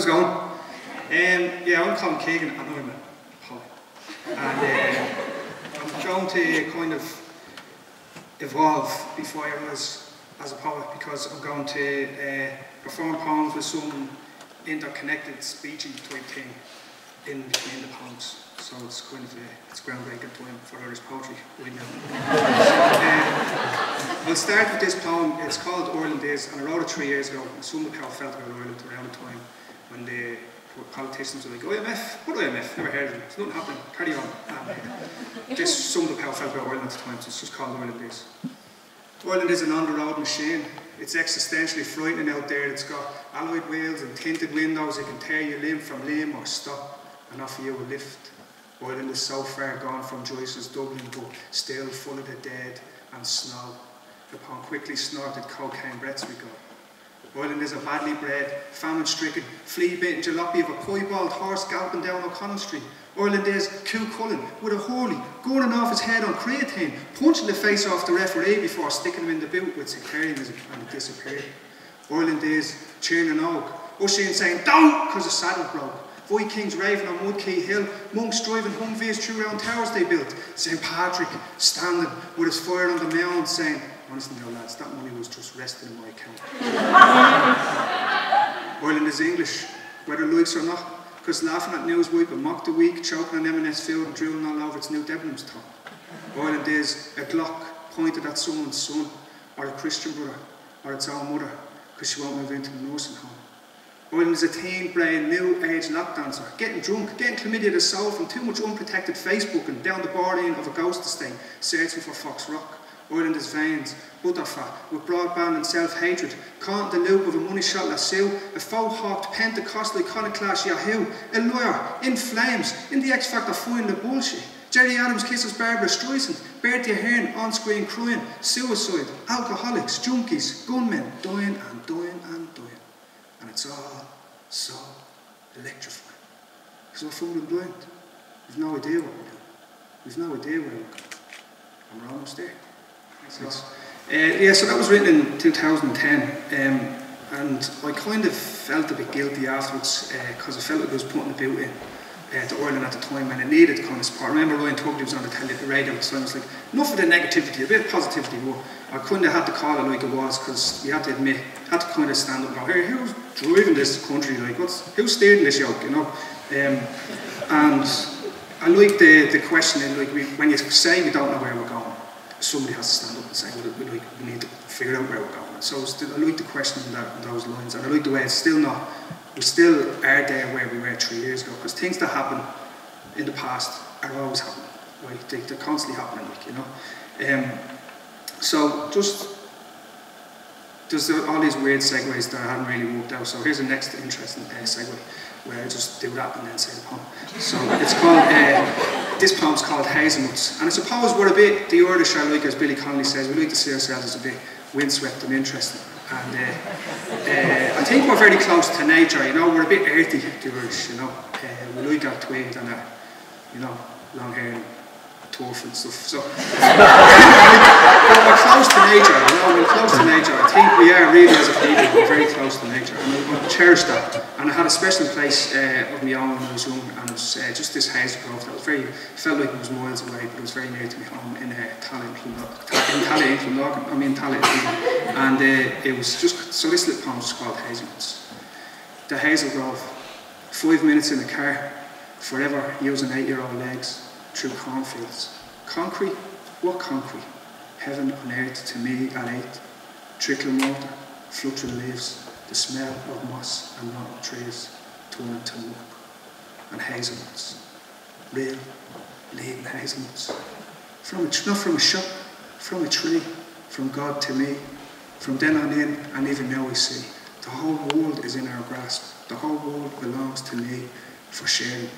How's it going? Yeah, I'm Colm Keegan, and I'm a poet. And I'm going to kind of evolve before I was as a poet, because I'm going to perform poems with some interconnected, speechy type thing in between the poems. So it's kind of it's groundbreaking time for Irish poetry right now. I'll start with this poem. It's called Ireland Is, and I wrote it 3 years ago. Some of the people felt about Ireland around the time when the politicians were like, IMF? What IMF? Never heard of it. There's nothing happening. Carry on. And just some of the people felt about Ireland at the time, so it's just called Ireland Is. Ireland is an on-the-road machine. It's existentially frightening out there. It's got alloyed wheels and tinted windows. It can tear you limb from limb or stop and offer you a lift. Ireland is so far gone from Joyce's Dublin, but still full of the dead and snow. Upon quickly snorted cocaine breaths we go. Ireland is a badly bred, famine-stricken, flea-bitten jalopy of a piebald horse galloping down O'Connell Street. Ireland is Cú Cullen with a Hurley, gunning off his head on creatine, punching the face off the referee before sticking him in the boot with sectarianism, and it disappeared. Ireland is Tiernan Og, Oisin saying, "Don't!" because the saddle broke. Vikings raving on Mudkey Hill, monks driving Humvees through round towers they built. St. Patrick standing with his fire on the mound saying, "Honestly no lads, that money was just resting in my account." Ireland is English, whether likes or not, because laughing at Newsweek and mock the week, choking on M&S food and drooling all over its new Debenhams top. Ireland is a Glock pointed at someone's son, or a Christian brother, or its own mother, because she won't move into the nursing home. Ireland is a teen brain, new age lap dancer, getting drunk, getting chlamydia the soul from too much unprotected Facebooking down the borderline of a ghost estate, searching for Fox Rock. Ireland is veins, butterfat, with broadband and self-hatred, caught in the loop of a money shot lasso, a faux-hawked Pentecostal iconoclast Yahoo, a lawyer, in flames, in the X Factor finding the bullshit. Jerry Adams kisses Barbara Streisand, Bertie Ahern on-screen crying, suicide, alcoholics, junkies, gunmen, dying and dying and dying. And it's all so electrifying. Because we're falling blind. We've no idea what we're doing. We've no idea where we're going. And we're almost there. So that was written in 2010, and I kind of felt a bit guilty afterwards, because I felt like I was putting a boot in to Ireland at the time, and it needed kind of support. I remember Ryan Tugley was on the radio, so I was like, enough of the negativity, a bit of positivity, but I kind of had to call it like it was, because you had to admit, had to kind of stand up and go, hey, who's driving this country, like, who's steering this yoke, you know? And I like the questioning, like, when you say we don't know where we're going, somebody has to stand up and say, well, we need to figure out where we're going. So I like the questioning those lines, and I like the way it's still not, we still are there where we were 3 years ago, because things that happen in the past are always happening, right? They're constantly happening, like, you know. So just, there's all these weird segues that I haven't really worked out. So here's the next interesting segue, where I just do that and then say the poem. So it's called, this poem's called Hazelnuts. And I suppose we're a bit, the Irish are like, as Billy Connolly says, we like to see ourselves as a bit windswept and interesting. And I think we're very close to nature, you know, we're a bit earthy, the Irish, you know. We like our twig and our, you know, long hair and turf and stuff. So, we're close to nature, you know, we're close to nature. I think we are really as a people, we're very close to nature. And I cherish that. And I had a special place of my own when I was young, and it was just this hazel grove that was very, felt like it was miles away, but it was very near to my home in Tallaght, and it was just, so this little poem was called Hazelnuts. The hazel grove, 5 minutes in the car, forever using 8-year-old legs through cornfields. Concrete? What concrete? Heaven on earth to me at 8. Trickling water, fluttering leaves, the smell of moss and rotten trees turning to muck. And hazelnuts. Real, lean hazelnuts. Not from a shop, from a tree, from God to me. From then on in, and even now I see, the whole world is in our grasp. The whole world belongs to me for sharing.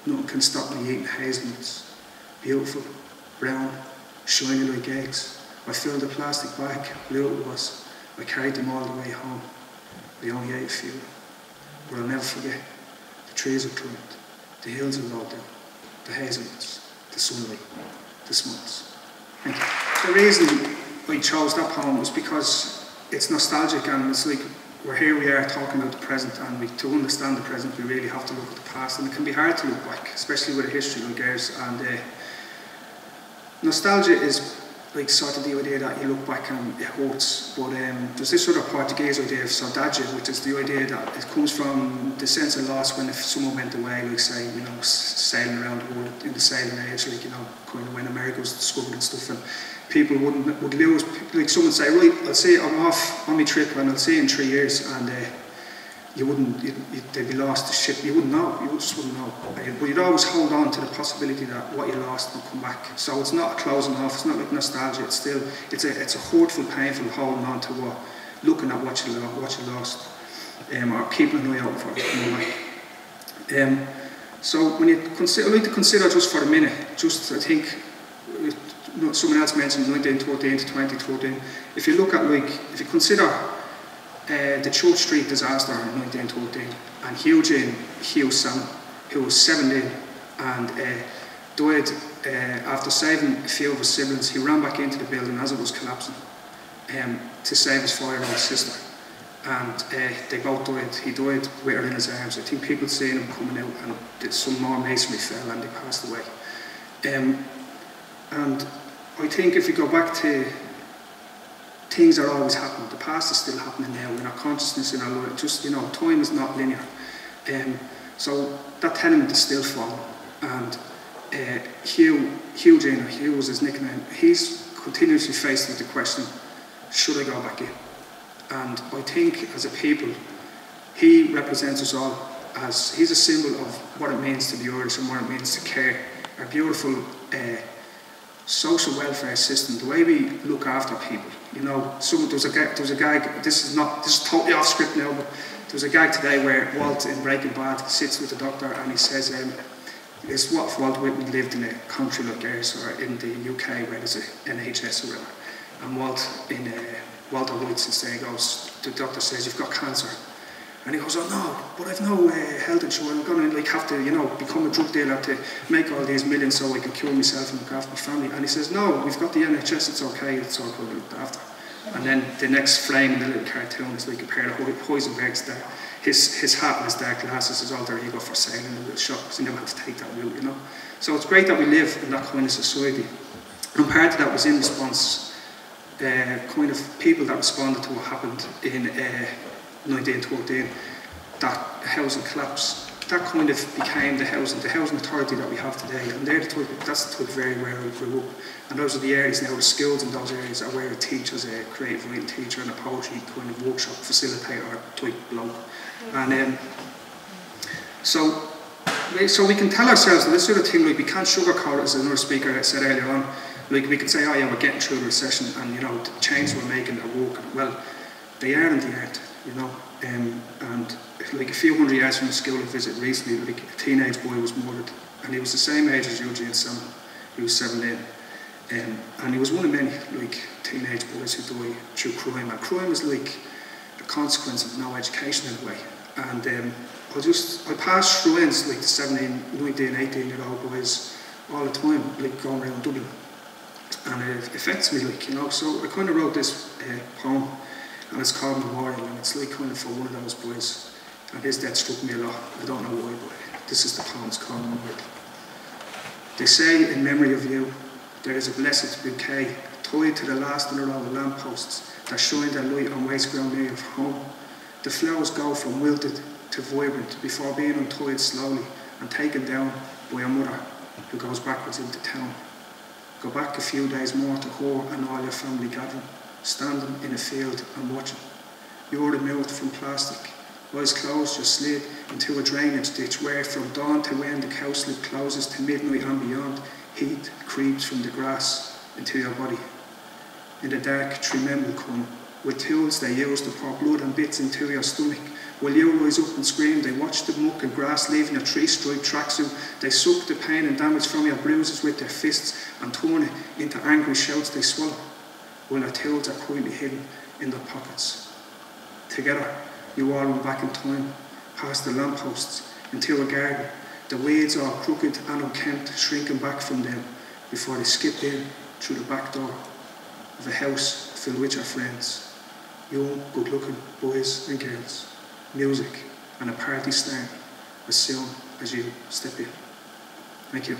Nothing can stop me eating hazelnuts. Beautiful, brown, shiny like eggs. I filled the plastic bag, blue it was. I carried them all the way home. I only ate a few. But I'll never forget. The trees are climbed, the hills are rolled down, the hazelnuts, the sunlight, the smiles. Thank you. The reason I chose that poem was because it's nostalgic, and it's like here we are talking about the present, and to understand the present we really have to look at the past, and it can be hard to look back, especially with a history like ours. And nostalgia is like sort of the idea that you look back and it hurts, but there's this sort of Portuguese idea of saudade, which is the idea that it comes from the sense of loss when if someone went away, like say, you know, sailing around the world in the sailing age, like, you know, kind of when America was discovered and stuff, and people would lose, like someone say, right, I'll say I'm off on my trip and I'll see you in 3 years, and they'd be lost to ship. You wouldn't know, you just wouldn't know. But you'd always hold on to the possibility that what you lost will come back. So it's not a closing off, it's not like nostalgia, it's still, it's a hurtful, painful holding on to what, looking at what you lost, or keeping an eye out for it coming back. So when you consider, I'd like to consider just for a minute, just I think, someone else mentioned 1913 to 2013. If you look at, like, if you consider the Church Street disaster in 1913, and Hugh Salmon, who was 17 and died after saving a few of his siblings. He ran back into the building as it was collapsing to save his 4-year-old sister, and they both died. He died with her in his arms. I think people seen him coming out, and some more masonry fell and they passed away. And I think if you go back to things are always happening. The past is still happening now in our consciousness, in our life. Just, you know, time is not linear. So that tenement is still falling. And Hugh was his nickname, he's continuously faced with the question, should I go back in? And I think as a people, he represents us all as, he's a symbol of what it means to be Irish and what it means to care. Our beautiful social welfare system, the way we look after people. You know, there was a guy, this is totally off script now, but there was a guy today where Walt in Breaking Bad sits with the doctor and he says, it's what if Walt Whitman lived in a country like ours, or in the UK where there's an NHS or whatever, and Walter White sits there and goes, the doctor says, you've got cancer. And he goes, oh no, but I've no health insurance, I'm going to like have to, you know, become a drug dealer to make all these millions so I can cure myself and look after my family. And he says, no, we've got the NHS, it's okay, it's all good, looked after. And then the next frame in the little cartoon is like a pair of Heisenberg's there. His hat and his dark glasses, his alter ego for sale in a little shop, because he never had to take that route, you know. So it's great that we live in that kind of society. And part of that was in response, kind of people that responded to what happened in 1913, that housing collapse, that kind of became the housing authority that we have today, and that's the type of area where I grew up, and those are the areas now, the schools in those areas are where it teaches a creative writing teacher and a poetry kind of workshop facilitator type bloke. And so we can tell ourselves this sort of thing, like we can't sugarcoat it, as another speaker said earlier on, like we can say, oh yeah, we're getting through the recession and, you know, the changes we're making are working. Well, they are and they aren't. You know, and like a few hundred yards from the school I visited recently, like a teenage boy was murdered, and he was the same age as Eugene Salmon. He was 17, and he was one of many like teenage boys who die through crime. And crime is like a consequence of no education in a way. And I pass shrines like the 17, 19, 18-year-old boys all the time, like going around Dublin, and it affects me, like, you know. So I kind of wrote this poem. And it's called Memorial, and it's like kind of for one of those boys. And his death struck me a lot. I don't know why, but this is the poem. It's called Memorial. They say, in memory of you, there is a blessed bouquet tied to the last in a row of lampposts that shine their light on waste ground near your home. The flowers go from wilted to vibrant before being untied slowly and taken down by a mother who goes backwards into town. Go back a few days more to her and all your family gathering, standing in a field and watching. You're removed from plastic, eyes closed, you slid into a drainage ditch where from dawn to when the cowslip closes to midnight and beyond, heat creeps from the grass into your body. In the dark, three men will come, with tools they use to pour blood and bits into your stomach. While you rise up and scream, they watch the muck and grass leaving your three-striped tracksuit. They suck the pain and damage from your bruises with their fists and turn it into angry shouts they swallow, while their tools are quietly hidden in their pockets. Together, you all run back in time, past the lampposts, into a garden, the weeds all crooked and unkempt, shrinking back from them before they skipped in through the back door of a house filled with your friends. young, good-looking boys and girls, music, and a party starting as soon as you step in. Thank you.